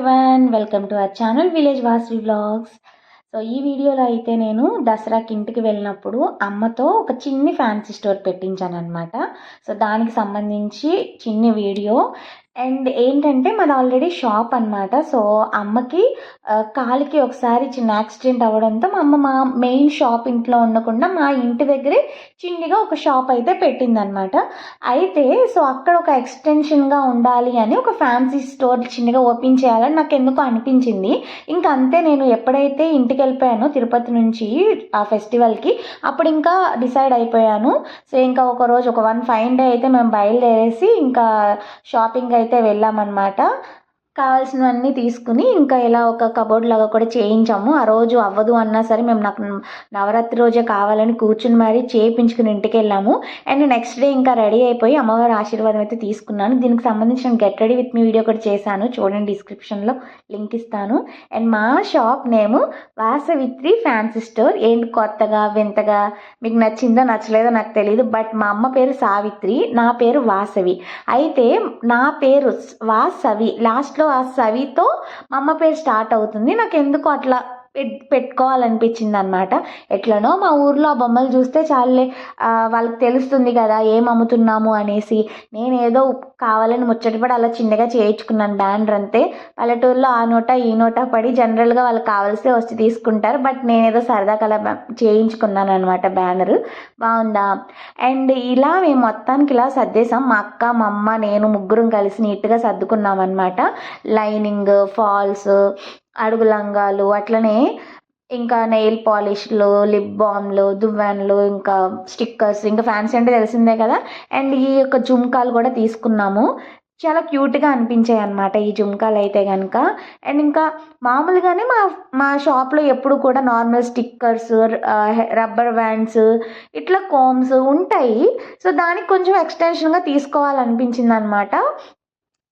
Everyone, welcome to our channel village Vasavi vlogs. So ఈ వీడియోలో అయితే నేను దసరాకి ఇంటికి వెళ్ళినప్పుడు అమ్మతో ఒక చిన్ని ఫ్యాన్సీ స్టోర్ పెట్టించాను అనమాట. సో దానికి సంబంధించి చిన్ని వీడియో. అండ్ ఏంటంటే మాది ఆల్రెడీ షాప్ అనమాట. సో అమ్మకి కాలికి ఒకసారి చిన్న యాక్సిడెంట్ అవ్వడంతో మా అమ్మ మా మెయిన్ షాప్ ఇంట్లో ఉండకుండా మా ఇంటి దగ్గరే చిన్నగా ఒక షాప్ అయితే పెట్టిందనమాట. అయితే సో అక్కడ ఒక ఎక్స్టెన్షన్గా ఉండాలి అని ఒక ఫ్యాన్సీ స్టోర్ చిన్నగా ఓపెన్ చేయాలని నాకు ఎందుకో అనిపించింది. ఇంకా అంతే, నేను ఎప్పుడైతే ఇంటికి వెళ్ళిపోయానో తిరుపతి నుంచి ఆ ఫెస్టివల్కి, అప్పుడు ఇంకా డిసైడ్ అయిపోయాను. సో ఇంకా ఒకరోజు ఒక ఫైన్ డే అయితే మేము బయలుదేరేసి ఇంకా షాపింగ్ అయితే వెళ్ళామన్నమాట. కావాల్సినవన్నీ తీసుకుని ఇంకా ఇలా ఒక కబోర్డ్ లాగా కూడా చేయించాము. ఆ రోజు అవ్వదు అన్నా సరే మేము నాకు నవరాత్రి రోజే కావాలని కూర్చుని మరీ చేయించుకుని ఇంటికి వెళ్ళాము. అండ్ నెక్స్ట్ డే ఇంకా రెడీ అయిపోయి అమ్మవారి ఆశీర్వాదం అయితే తీసుకున్నాను. దీనికి సంబంధించిన get ready with me video కూడా చేశాను, చూడండి, డిస్క్రిప్షన్లో లింక్ ఇస్తాను. అండ్ మా షాప్ నేమ్ వాసవిత్రి ఫ్యాన్సీ స్టోర్. ఏంటి కొత్తగా వింతగా, మీకు నచ్చిందో నచ్చలేదో నాకు తెలియదు, బట్ మా అమ్మ పేరు సావిత్రి, నా పేరు వాసవి. అయితే నా పేరు వాసవి, లాస్ట్లో ఆ సవితో మా అమ్మ పేరు స్టార్ట్ అవుతుంది. నాకు ఎందుకు అట్లా పెట్టుకోవాలనిపించింది అనమాట. ఎట్లనో మా ఊర్లో ఆ బొమ్మలు చూస్తే చాలే వాళ్ళకి తెలుస్తుంది కదా ఏం అమ్ముతున్నాము అనేసి, నేను ఏదో కావాలని ముచ్చటపడి అలా చిన్నగా చేయించుకున్నాను బ్యానర్ అంతే. పల్లెటూరులో ఆ నోట ఈ నోట పడి జనరల్గా వాళ్ళకి కావాల్సి వచ్చి తీసుకుంటారు, బట్ నేనేదో సరదాగా అలా చేయించుకున్నాను అనమాట బ్యానర్. బాగుందా? అండ్ ఇలా మేము మొత్తానికి ఇలా సర్దేశాం. మా అక్క, మా అమ్మ, నేను ముగ్గురం కలిసి నీట్గా సర్దుకున్నాం అనమాట. లైనింగ్, ఫాల్స్, అడుగు లంగాలు, అట్లనే ఇంకా నెయిల్ పాలిష్లు, లిప్ బామ్లు, దువ్వాన్లు, ఇంకా స్టిక్కర్స్, ఇంకా ఫ్యాన్సీ అంటే తెలిసిందే కదా. అండ్ ఈ యొక్క జుమ్కాలు కూడా తీసుకున్నాము. చాలా క్యూట్గా అనిపించాయి అన్నమాట ఈ జుమ్కాలు అయితే కనుక. అండ్ ఇంకా మామూలుగానే మా షాప్లో ఎప్పుడు కూడా నార్మల్ స్టిక్కర్స్, రబ్బర్ బ్యాండ్స్, ఇట్లా కోమ్స్ ఉంటాయి. సో దానికి కొంచెం ఎక్స్టెన్షన్గా తీసుకోవాలనిపించింది అనమాట.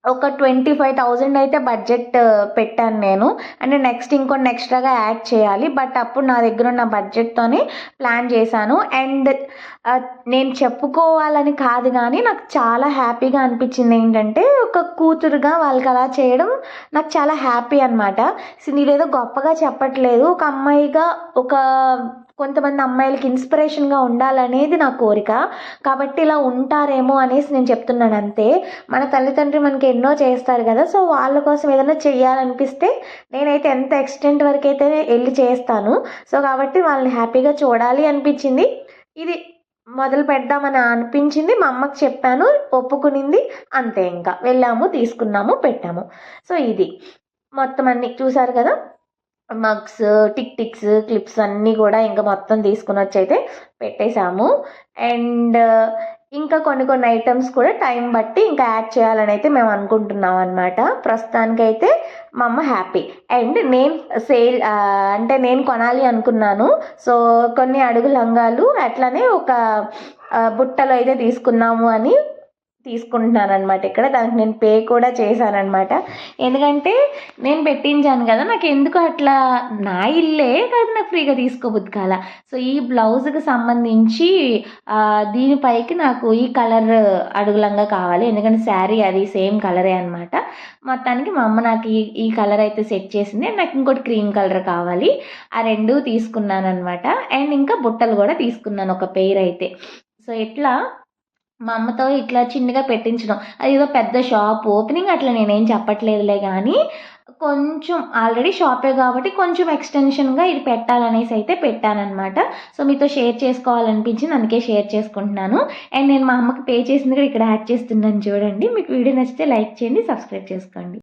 ఒక 25,000 అయితే బడ్జెట్ పెట్టాను నేను. అంటే నెక్స్ట్ ఇంకొన్ని ఎక్స్ట్రాగా యాడ్ చేయాలి, బట్ అప్పుడు నా దగ్గర ఉన్న బడ్జెట్తోనే ప్లాన్ చేశాను. అండ్ నేను చెప్పుకోవాలని కాదు కానీ నాకు చాలా హ్యాపీగా అనిపించింది. ఏంటంటే ఒక కూతురుగా వాళ్ళకి అలా చేయడం నాకు చాలా హ్యాపీ అనమాట. నేనేదో గొప్పగా చెప్పట్లేదు, ఒక అమ్మాయిగా కొంతమంది అమ్మాయిలకి ఇన్స్పిరేషన్గా ఉండాలనేది నా కోరిక. కాబట్టి ఇలా ఉంటారేమో అనేసి నేను చెప్తున్నాను అంతే. మన తల్లిదండ్రి మనకి ఎన్నో చేస్తారు కదా, సో వాళ్ళ కోసం ఏదైనా చెయ్యాలనిపిస్తే నేనైతే ఎంత ఎక్స్టెంట్ వరకు అయితే వెళ్ళి చేస్తాను. సో కాబట్టి వాళ్ళని హ్యాపీగా చూడాలి అనిపించింది, ఇది మొదలు పెడదామని అనిపించింది. మా అమ్మకి చెప్పాను, ఒప్పుకునింది, అంతే. ఇంకా వెళ్ళాము, తీసుకున్నాము, పెట్టాము. సో ఇది మొత్తం అన్నీ చూసారు కదా, మగ్స్, టిక్స్, క్లిప్స్ అన్నీ కూడా ఇంకా మొత్తం తీసుకుని వచ్చి అయితే పెట్టేశాము. అండ్ ఇంకా కొన్ని ఐటమ్స్ కూడా టైం బట్టి ఇంకా యాడ్ చేయాలని అయితే మేము అనుకుంటున్నాం అనమాట. ప్రస్తుతానికైతే మా అమ్మ హ్యాపీ. అండ్ నేను అంటే నేను కొనాలి అనుకున్నాను. సో కొన్ని అడుగు లంగాలు అట్లానే ఒక బుట్టలో అయితే తీసుకున్నాము అని తీసుకుంటున్నాను అనమాట. ఇక్కడ దానికి నేను పే కూడా చేశానమాట. ఎందుకంటే నేను పెట్టించాను కదా, నాకు ఎందుకు అట్లా, నా ఇల్లే కాదు, నాకు ఫ్రీగా తీసుకోబుద్ది కాల. సో ఈ బ్లౌజ్కి సంబంధించి దీనిపైకి నాకు ఈ కలర్ అడుగులంగా కావాలి, ఎందుకంటే శారీ అది సేమ్ కలరే అనమాట. మొత్తానికి మా అమ్మ నాకు ఈ కలర్ అయితే సెట్ చేసింది. నాకు ఇంకోటి క్రీమ్ కలర్ కావాలి, ఆ రెండు తీసుకున్నాను అనమాట. అండ్ ఇంకా బుట్టలు కూడా తీసుకున్నాను ఒక పెయిర్ అయితే. సో ఇట్లా మా అమ్మతో ఇట్లా చిన్నగా పెట్టించడం, అది ఏదో పెద్ద షాప్ ఓపెనింగ్ అట్లా నేనేం చెప్పట్లేదులే, కానీ కొంచెం ఆల్రెడీ షాపే కాబట్టి కొంచెం ఎక్స్టెన్షన్గా ఇది పెట్టాలనేసి అయితే పెట్టానమాట. సో మీతో షేర్ చేసుకోవాలనిపించింది, అందుకే షేర్ చేసుకుంటున్నాను. అండ్ నేను మా అమ్మకి పే చేసింది కూడా ఇక్కడ యాడ్ చేస్తున్నాను చూడండి. మీకు వీడియో నచ్చితే లైక్ చేయండి, సబ్స్క్రైబ్ చేసుకోండి.